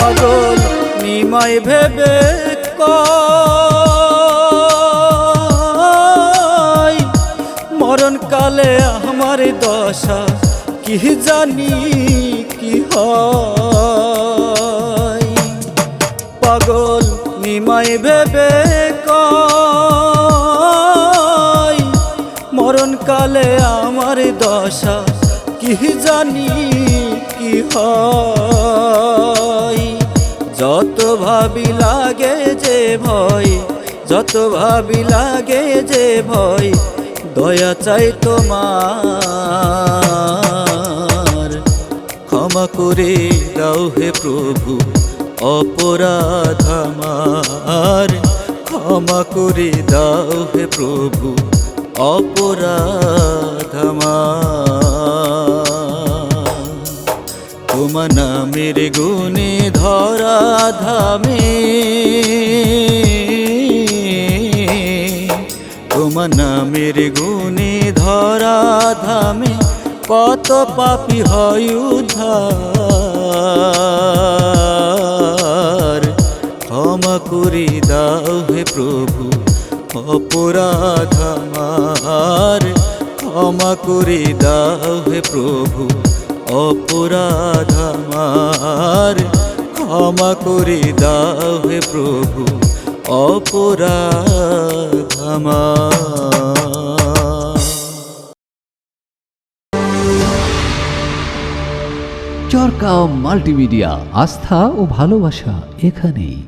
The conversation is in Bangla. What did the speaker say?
পাগল নিমাই ভেবে কয় মরণ কালে আমার দশা কি জানি কি হয়। পাগল নিমাই ভেবে কয় মরণ কালে আমার দশা কি জানি কি হয়। যত ভাবি লাগে যে ভয়, যত ভাবি লাগে যে ভয়, দয়া চাই তোমার। ক্ষমা করে দাও হে প্রভু অপরাধ আমার, ক্ষমা করে দাও হে প্রভু অপরাধ আমার। তোমার নামের গুণে ধরা ধামে, তোমার নামের গুণে ধরা ধামে কত পাপী হয় উদ্ধার। ক্ষমা করে দাও হে প্রভু অপরাধ আমার, ক্ষমা করে দাও হে প্রভু অপরাধ আমার, ক্ষমা করে দাও হে প্রভু অপরাধ আমার। চরকা মাল্টিমিডিয়া, আস্থা ও ভালোবাসা এখানেই।